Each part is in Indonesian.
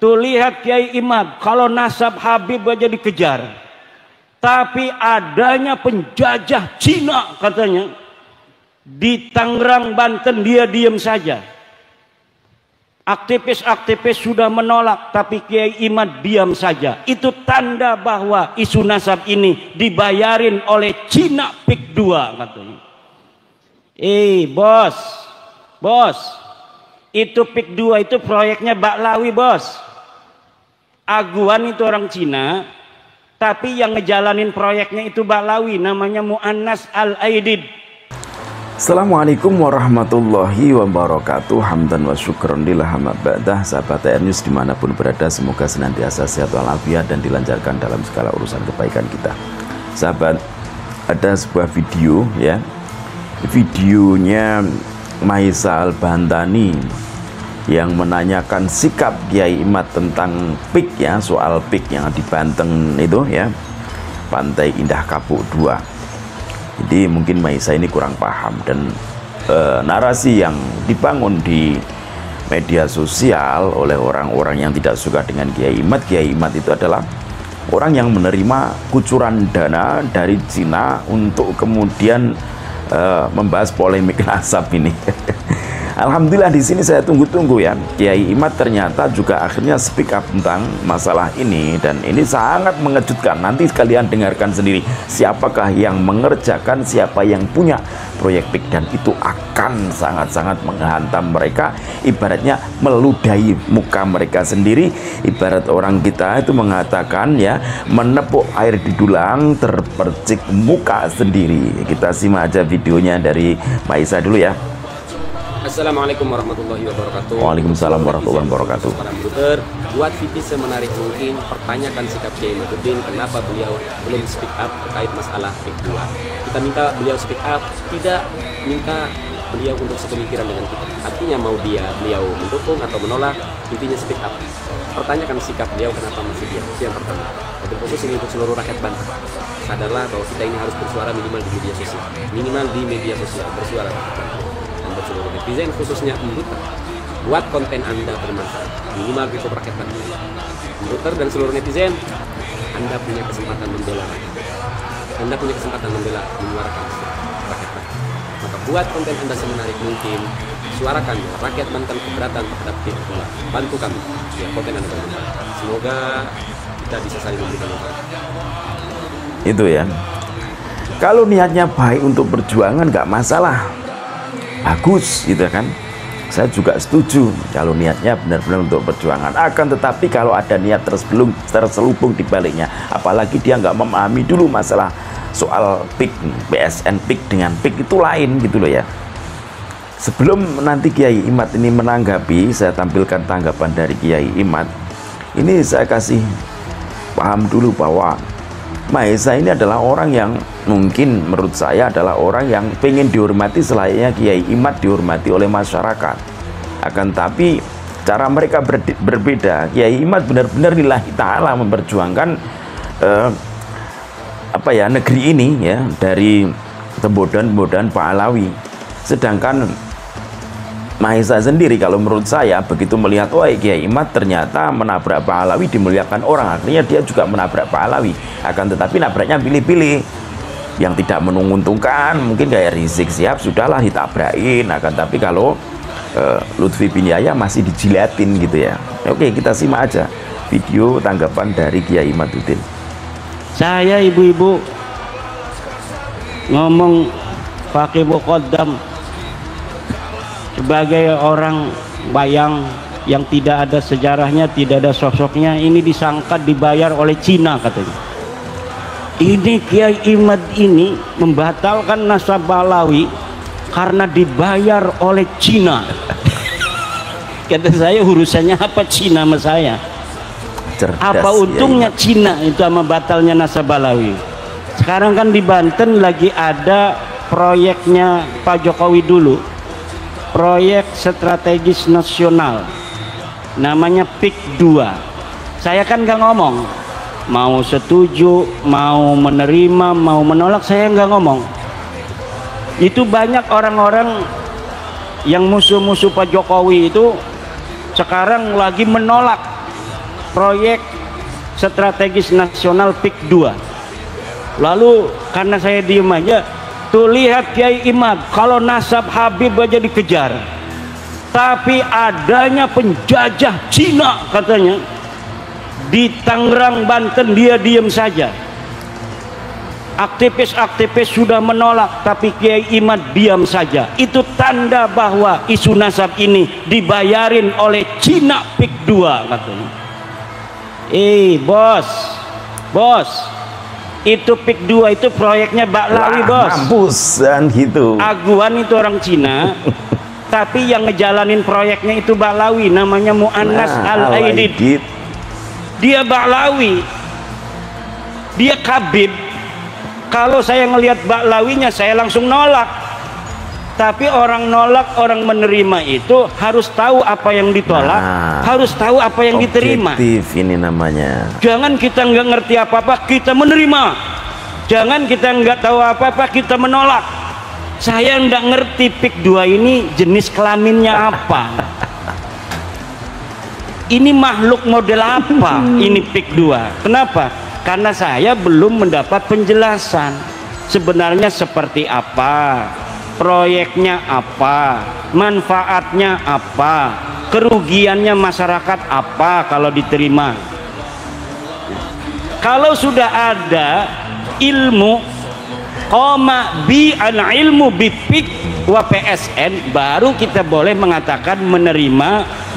Tuh lihat Kiai Imad, kalau nasab Habib aja dikejar. Tapi adanya penjajah Cina katanya di Tangerang, Banten, dia diam saja. Aktivis-aktivis sudah menolak, tapi Kiai Imad diam saja. Itu tanda bahwa isu nasab ini dibayarin oleh Cina PIK 2 katanya. Bos, itu PIK 2 itu proyeknya Baklawi bos. Aguan itu orang Cina, tapi yang ngejalanin proyeknya itu Baklawi, namanya Mu'annas Al-Aidid. Assalamualaikum warahmatullahi wabarakatuh. Hamdan wa syukron lillah amma ba'dah. Sahabat TR News dimanapun berada, semoga senantiasa sehat walafiat dan dilancarkan dalam segala urusan kebaikan kita. Sahabat, ada sebuah video ya, videonya Maisa Al-Bantani yang menanyakan sikap Kiai Imad tentang PIK ya, soal PIK yang di Banten itu ya, Pantai Indah Kapuk 2. Jadi mungkin Maisa ini kurang paham, dan narasi yang dibangun di media sosial oleh orang-orang yang tidak suka dengan Kiai Imad itu adalah orang yang menerima kucuran dana dari Cina untuk kemudian membahas polemik nasab ini. Alhamdulillah di sini saya tunggu-tunggu ya, Kiai Imad ternyata juga akhirnya speak up tentang masalah ini, dan ini sangat mengejutkan. Nanti kalian dengarkan sendiri siapakah yang mengerjakan, siapa yang punya proyek PIK, dan itu akan sangat-sangat menghantam mereka, ibaratnya meludahi muka mereka sendiri. Ibarat orang kita itu mengatakan ya, menepuk air di dulang terpercik muka sendiri. Kita simak aja videonya dari Maisa dulu ya. Assalamualaikum warahmatullahi wabarakatuh. Waalaikumsalam warahmatullahi wabarakatuh. Para brother, buat video semenarik mungkin, pertanyakan sikap Kiai Imaduddin, kenapa beliau belum speak up terkait masalah PIK 2. Kita minta beliau speak up, tidak minta beliau untuk sepemikiran dengan kita. Artinya mau beliau mendukung atau menolak, intinya speak up. Pertanyakan sikap beliau kenapa masih diam. Itu yang pertama. Dan khusus ini untuk seluruh rakyat Banten. Sadarlah bahwa kita ini harus bersuara minimal di media sosial. Minimal di media sosial bersuara. Seluruh netizen khususnya Mbuter, buat konten Anda bermanfaat minimal untuk rakyat Banten. Mbuter dan seluruh netizen, Anda punya kesempatan membela rakyat, Anda punya kesempatan membela menyuarakan rakyat Banten. Maka buat konten Anda semenarik mungkin, suarakan rakyat Banten keberatan terhadap PIK 2. Bantu kami ya, konten Anda bermanfaat. Semoga kita bisa saling memberikan manfaat. Itu ya, kalau niatnya baik untuk perjuangan nggak masalah, bagus gitu kan, saya juga setuju kalau niatnya benar-benar untuk perjuangan. Akan tetapi kalau ada niat terselubung di baliknya, apalagi dia nggak memahami dulu masalah soal PIK, BSN PIK dengan PIK itu lain gitu loh ya. Sebelum nanti Kiai Imad ini menanggapi, saya tampilkan tanggapan dari Kiai Imad. Ini saya kasih paham dulu bahwa Maisa ini adalah orang yang mungkin menurut saya adalah orang yang pengen dihormati selayaknya Kiai Imad dihormati oleh masyarakat. Akan tapi cara mereka berbeda. Kiai Imad benar-benar lillahi ta'ala memperjuangkan negeri ini ya, dari tembodan-tembodan Pahlawi. Sedangkan Maisa sendiri kalau menurut saya begitu melihat Kiai Imad ternyata menabrak Pahlawi, dimuliakan orang, akhirnya dia juga menabrak Pahlawi. Akan tetapi nabraknya pilih-pilih, yang tidak menguntungkan mungkin kayak Rizik Syihab sudahlah ditabrakin. Akan tapi kalau Lutfi bin Yahya masih dijilatin gitu ya. Oke, kita simak aja video tanggapan dari Kiai Imaduddin. Saya ibu-ibu ngomong pakai muqaddam sebagai orang bayang yang tidak ada sejarahnya, tidak ada sosoknya. Ini disangka dibayar oleh Cina katanya. Ini Kiai Imad ini membatalkan nasab Baklawi karena dibayar oleh Cina. Kata saya, urusannya apa Cina sama saya? Cerdas, apa untungnya ya, Cina itu sama batalnya nasab Baklawi? Sekarang kan di Banten lagi ada proyeknya Pak Jokowi dulu, proyek strategis nasional, namanya PIK 2. Saya kan nggak ngomong mau setuju, mau menerima, mau menolak, saya nggak ngomong. Itu banyak orang-orang yang musuh-musuh Pak Jokowi itu sekarang lagi menolak proyek strategis nasional PIK 2. Lalu karena saya diem aja, tuh lihat Kiai Imad, kalau nasab Habib aja dikejar, tapi adanya penjajah Cina katanya di Tangerang, Banten, dia diem saja. Aktivis-aktivis sudah menolak, tapi Kiai Imad diam saja. Itu tanda bahwa isu nasab ini dibayarin oleh Cina PIK 2 katanya. Bos, itu PIK 2 itu proyeknya Baklawi, bos. Mampusan gitu. Aguan itu orang Cina, tapi yang ngejalanin proyeknya itu Baklawi, namanya Mu'annas Al-Aidid. Dia Baklawi, dia Kabib. Kalau saya ngelihat Baklawinya, saya langsung nolak. Tapi orang nolak, orang menerima itu harus tahu apa yang ditolak, harus tahu apa yang diterima. Objektif ini namanya. Jangan kita nggak ngerti apa-apa, kita menerima. Jangan kita nggak tahu apa-apa, kita menolak. Saya nggak ngerti PIK 2 ini jenis kelaminnya apa. Ini makhluk model apa ini PIK 2? Kenapa? Karena saya belum mendapat penjelasan sebenarnya seperti apa, proyeknya apa, manfaatnya apa, kerugiannya masyarakat apa kalau diterima. Kalau sudah ada ilmu koma bi an ilmu bi PIK wa PSN, baru kita boleh mengatakan menerima,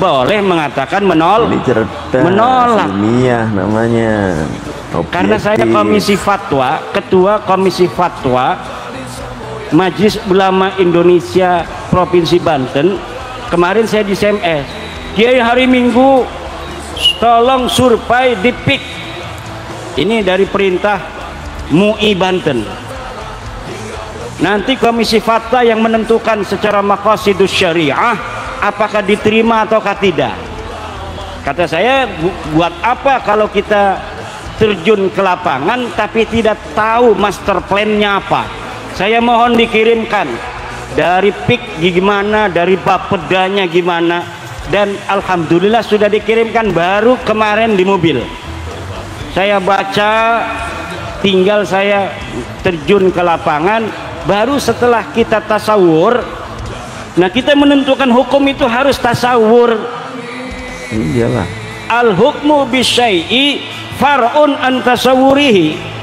boleh mengatakan menolak. Ilmiah namanya. Objektif. Karena saya komisi fatwa, ketua komisi fatwa Majelis Ulama Indonesia Provinsi Banten. Kemarin saya di SMS, Kiai hari Minggu tolong survei di PIK. Ini dari perintah MUI Banten. Nanti komisi fatwa yang menentukan secara maqasidus syariah apakah diterima ataukah tidak. Kata saya, buat apa kalau kita terjun ke lapangan tapi tidak tahu master plan-nya apa. Saya mohon dikirimkan dari PIK gimana, dari bapedanya gimana, dan alhamdulillah sudah dikirimkan baru kemarin di mobil. Saya baca, tinggal saya terjun ke lapangan. Baru setelah kita tasawur, nah kita menentukan hukum itu harus tasawur. Iyalah. Al hukmu bisyai'i far'un an tasawurihi.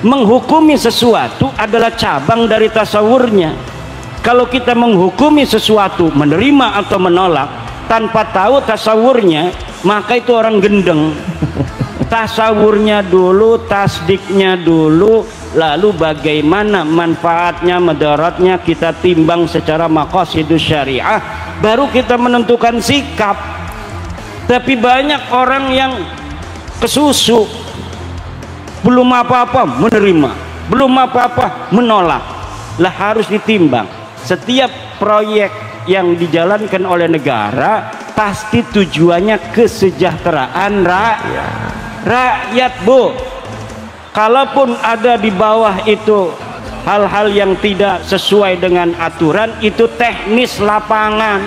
Menghukumi sesuatu adalah cabang dari tasawurnya. Kalau kita menghukumi sesuatu, menerima atau menolak tanpa tahu tasawurnya, maka itu orang gendeng. Tasawurnya dulu, tasdiknya dulu, lalu bagaimana manfaatnya, mudaratnya kita timbang secara maqasidus syariah, baru kita menentukan sikap. Tapi banyak orang yang kesusu, belum apa-apa menerima, belum apa-apa menolak. Lah harus ditimbang. Setiap proyek yang dijalankan oleh negara pasti tujuannya kesejahteraan rakyat, Bu. Kalaupun ada di bawah itu hal-hal yang tidak sesuai dengan aturan, itu teknis lapangan,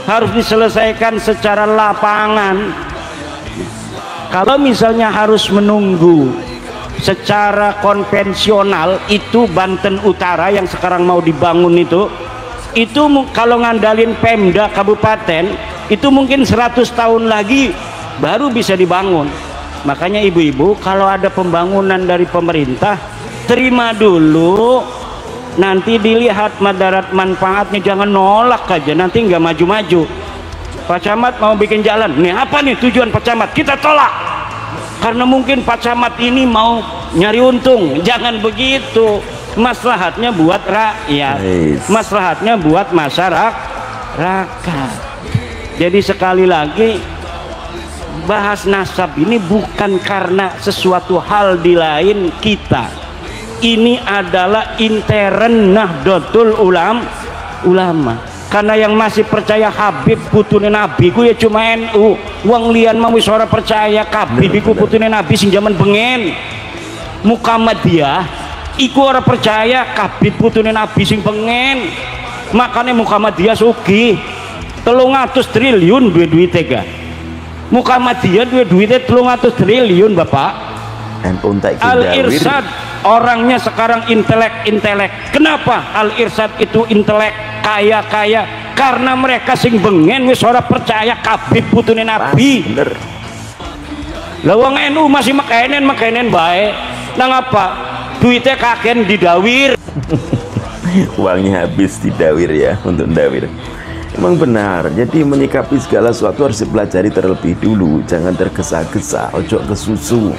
harus diselesaikan secara lapangan. Kalau misalnya harus menunggu secara konvensional, itu Banten Utara yang sekarang mau dibangun itu kalau ngandalin Pemda kabupaten itu mungkin 100 tahun lagi baru bisa dibangun. Makanya ibu-ibu, kalau ada pembangunan dari pemerintah, terima dulu, nanti dilihat madarat manfaatnya, jangan nolak aja, nanti nggak maju-maju. Pak Camat mau bikin jalan, nih apa nih tujuan Pak Camat, kita tolak karena mungkin Pak Camat ini mau nyari untung. Jangan begitu, maslahatnya buat rakyat, maslahatnya buat masyarakat. Jadi sekali lagi, bahas nasab ini bukan karena sesuatu hal di lain kita. Ini adalah intern Nahdlatul Ulama. Karena yang masih percaya Habib putune Nabi ku ya cuma NU. Wong lian mau wis ora percaya Habib iku putune Nabi sing jaman bengen. Muhammadiyah iku ora percaya Habib putune Nabi sing bengen. Makanya Muhammadiyah sugih 300 triliun duit-duit tega. Muhammadiyah duitnya 300 triliun Bapak. NU entek Al-Irsyad orangnya sekarang intelek. Kenapa Al-Irsyad itu intelek, kaya? Karena mereka sing bengen wis ora percaya kabeh putune Nabi. Bener. Lah wong NU masih mekenen bae. Nang apa? Duitnya kaken didawir. Uangnya habis didawir ya, untuk dawir. Emang benar, jadi menyikapi segala sesuatu harus dipelajari terlebih dulu, jangan tergesa-gesa, ojo kesusu.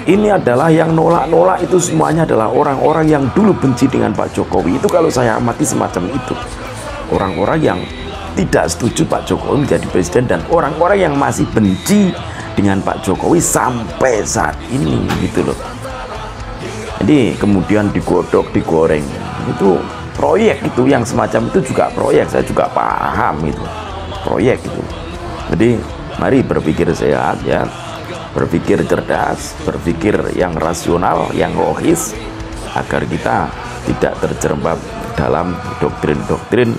Ini adalah yang nolak-nolak itu semuanya adalah orang-orang yang dulu benci dengan Pak Jokowi. Itu kalau saya amati semacam itu, orang-orang yang tidak setuju Pak Jokowi menjadi presiden dan orang-orang yang masih benci dengan Pak Jokowi sampai saat ini gitu loh. Jadi kemudian digodok, digoreng, itu proyek, itu yang semacam itu juga proyek. Saya juga paham itu proyek itu. Jadi mari berpikir sehat ya, berpikir cerdas, berpikir yang rasional, yang logis, agar kita tidak terjerembab dalam doktrin-doktrin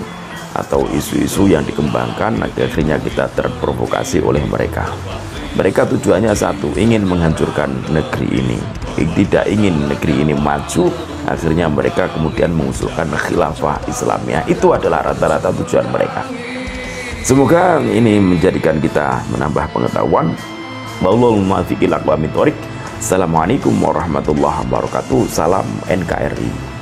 atau isu-isu yang dikembangkan. Akhirnya kita terprovokasi oleh mereka. Mereka tujuannya satu, ingin menghancurkan negeri ini, tidak ingin negeri ini maju. Akhirnya mereka kemudian mengusulkan khilafah Islamiyah. Itu adalah rata-rata tujuan mereka. Semoga ini menjadikan kita menambah pengetahuan. Wallahul muwaffiq ila aqwamit thoriq. Assalamualaikum warahmatullahi wabarakatuh. Salam NKRI.